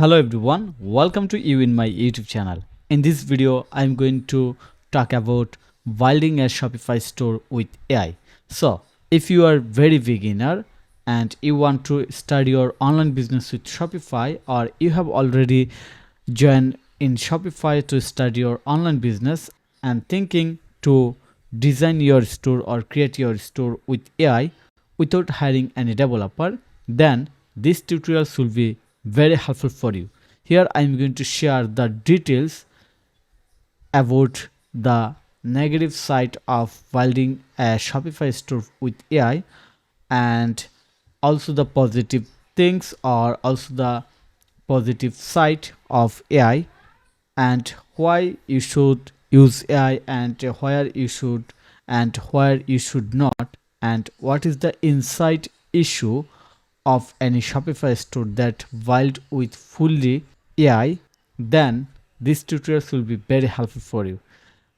Hello everyone, welcome to you in my YouTube channel. In this video, I'm going to talk about building a Shopify store with AI. So, if you are very beginner and you want to start your online business with Shopify, or you have already joined in Shopify to start your online business and thinking to design your store or create your store with AI without hiring any developer, then this tutorial will be very helpful for you. Here I am going to share the details about the negative side of building a Shopify store with AI, and also the positive things or also the positive side of AI, and why you should use AI and where you should and where you should not, and what is the inside issue of any Shopify store that wild with fully AI, then this tutorial will be very helpful for you.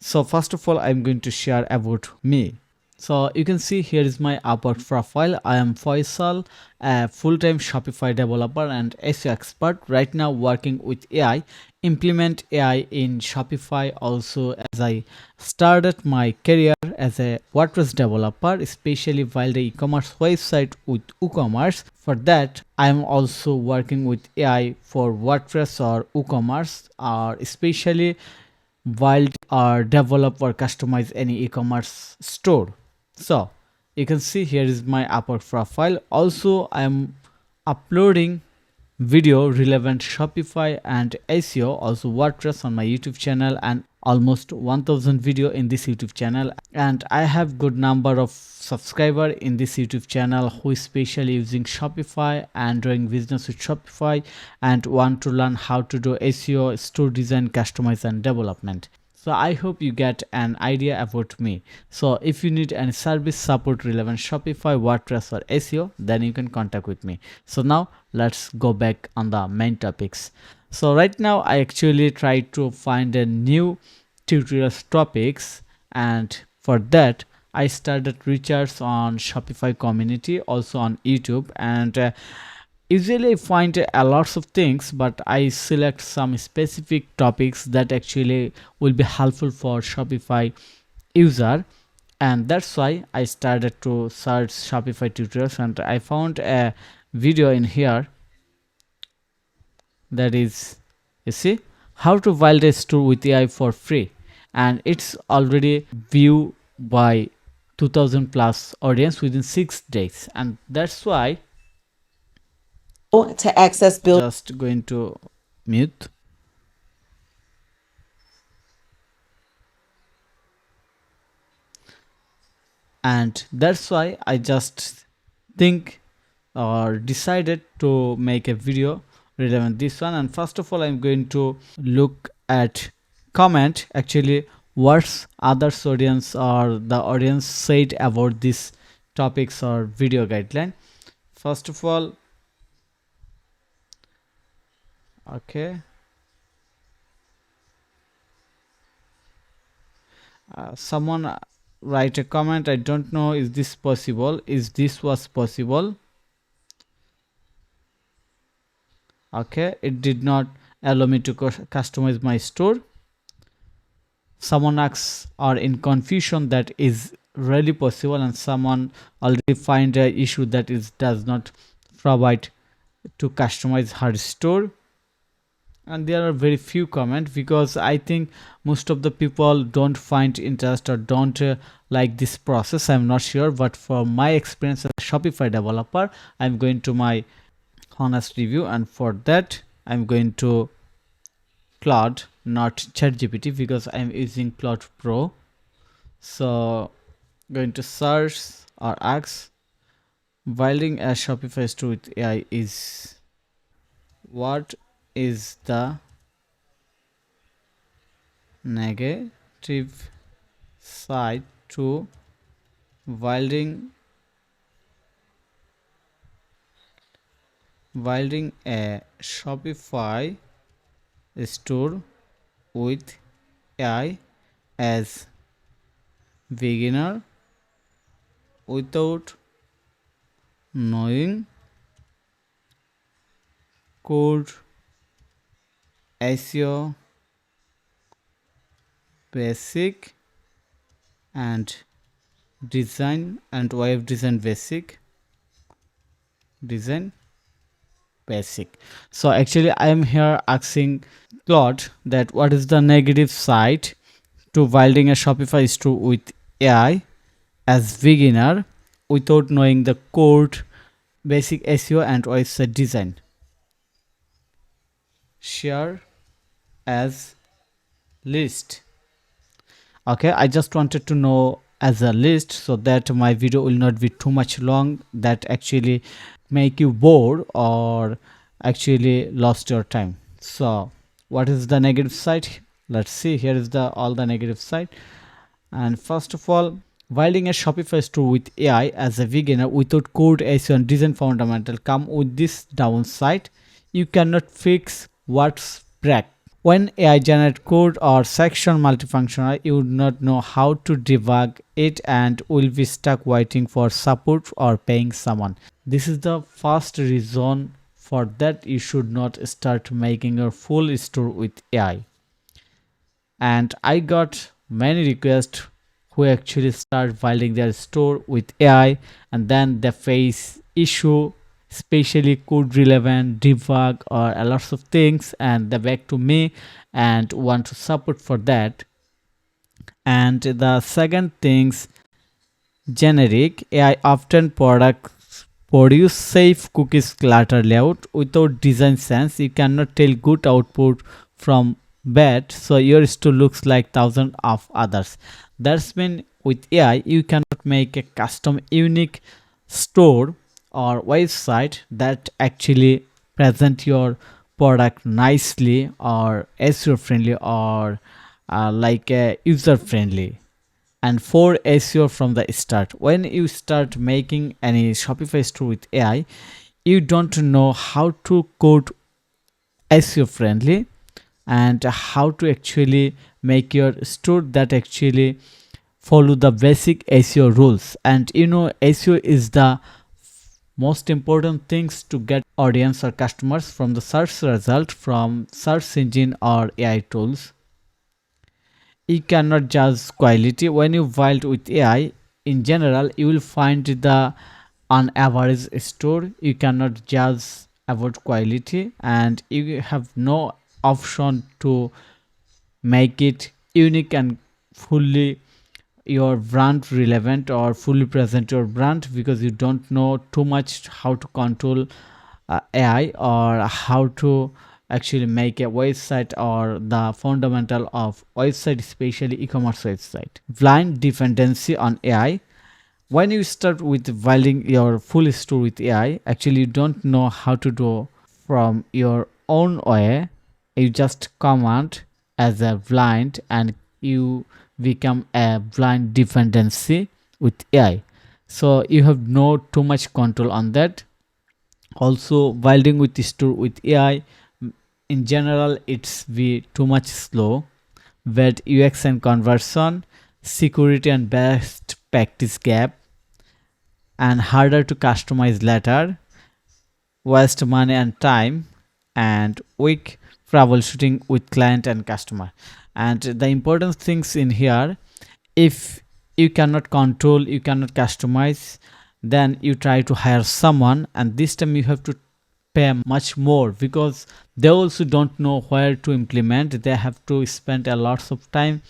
So first of all, I'm going to share about me. So you can see here is my Upwork profile. I am Faisal, a full-time Shopify developer and SEO expert, right now working with AI, implement AI in Shopify. Also, as I started my career as a WordPress developer, especially while the e-commerce website with WooCommerce. For that, I am also working with AI for WordPress or WooCommerce, or especially while or develop or customize any e-commerce store. So you can see here is my Upwork profile. Also, I am uploading video relevant Shopify and SEO, also WordPress on my YouTube channel, and almost 1000 video in this YouTube channel, and I have good number of subscriber in this YouTube channel who is specially using Shopify and doing business with Shopify and want to learn how to do SEO, store design, customize and development. So I hope you get an idea about me. So if you need any service support relevant Shopify, WordPress or SEO, then you can contact with me. So now let's go back on the main topics. So right now I actually try to find a new tutorials topics, and for that I started research on Shopify community, also on YouTube, and usually I find a lots of things, but I select some specific topics that actually will be helpful for Shopify user, and that's why I started to search Shopify tutorials, and I found a video in here that is, you see, how to build a store with AI for free, and it's already viewed by 2000 plus audience within 6 days, and that's why to access build. just going to mute. And that's why I just think or decided to make a video relevant this one. And first of all, I'm going to look at comment actually what's others audience or the audience said about this topics or video guideline. First of all, okay, someone write a comment. I don't know, is this possible, is this was possible? Okay, it did not allow me to customize my store. Someone asks are in confusion that is really possible, and someone already find a issue that is does not provide to customize her store. And there are very few comments because I think most of the people don't find interest or don't like this process. I'm not sure, but for my experience as a Shopify developer, I'm going to my honest review, and for that I'm going to Claude, not ChatGPT, because I'm using Claude Pro. So going to search or ask building a Shopify store with AI is, what is the negative side to building a Shopify store with AI as beginner without knowing code SEO basic and design and web design basic. So actually I am here asking Claude that what is the negative side to building a Shopify store with AI as beginner without knowing the code, basic SEO and website design. Share as list. Okay, I just wanted to know as a list so that my video will not be too much long that actually make you bored or actually lost your time. So what is the negative side? Let's see. Here is the all the negative side. And first of all, building a Shopify store with AI as a beginner without code, SEO and design fundamental come with this downside. You cannot fix what's broke. When AI generate code or section multifunctional, you would not know how to debug it and will be stuck waiting for support or paying someone. This is the first reason for that you should not start making your full store with AI. And I got many requests who actually start building their store with AI and then they face issue, especially code relevant debug or a lots of things, and they back to me and want to support for that. And the second things, generic AI often products produce safe cookies clutter layout without design sense. You cannot tell good output from bad, so your store looks like thousands of others. That's mean with AI you cannot make a custom unique store or website that actually present your product nicely or SEO friendly or like user friendly and for SEO from the start. When you start making any Shopify store with AI, you don't know how to code SEO friendly and how to actually make your store that actually follow the basic SEO rules. And you know, SEO is the most important things to get audience or customers from the search result from search engine or AI tools. You cannot judge quality when you build with AI. In general, you will find the on average store. You cannot judge about quality and you have no option to make it unique and fully your brand relevant or fully present your brand because you don't know too much how to control AI or how to actually make a website or the fundamental of website, especially e-commerce website. Blind dependency on AI. When you start with building your full store with AI, actually you don't know how to do from your own way. You just command as a blind and you become a blind dependency with AI. So you have no too much control on that. Also building with the store with AI in general it's be too much slow, bad UX and conversion, security and best practice gap, and harder to customize later, waste money and time, and weak troubleshooting with client and customer. And the important things in here, if you cannot control, you cannot customize, then you try to hire someone and this time you have to pay much more because they also don't know where to implement. They have to spend a lots of time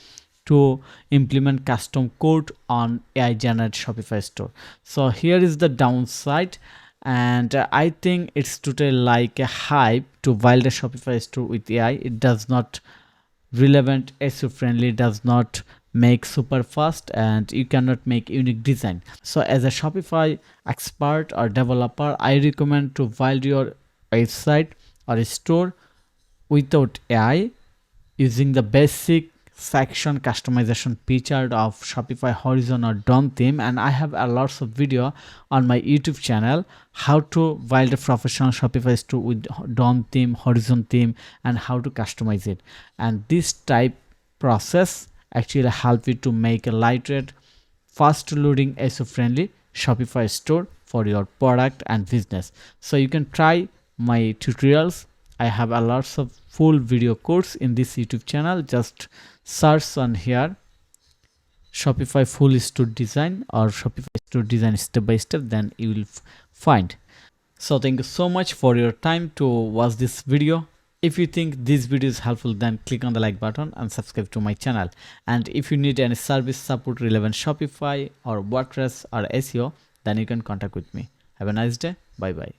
to implement custom code on AI generated Shopify store. So here is the downside, and I think it's totally like a hype to build a Shopify store with AI. It does not relevant, SEO friendly, does not make super fast, and you cannot make unique design. So as a Shopify expert or developer, I recommend to build your website or a store without AI using the basic section customization feature of Shopify Horizon or DOM theme. And I have a lots of video on my YouTube channel how to build a professional Shopify store with DOM theme, Horizon theme, and how to customize it. And this type process actually help you to make a lightweight, fast loading, SEO friendly Shopify store for your product and business. So you can try my tutorials. I have a lots of full video course in this YouTube channel. Just search on here Shopify full store design or Shopify store design step by step, then you will find. So thank you so much for your time to watch this video. If you think this video is helpful, then click on the like button and subscribe to my channel. And if you need any service support relevant Shopify or WordPress or SEO, then you can contact with me. Have a nice day. Bye bye.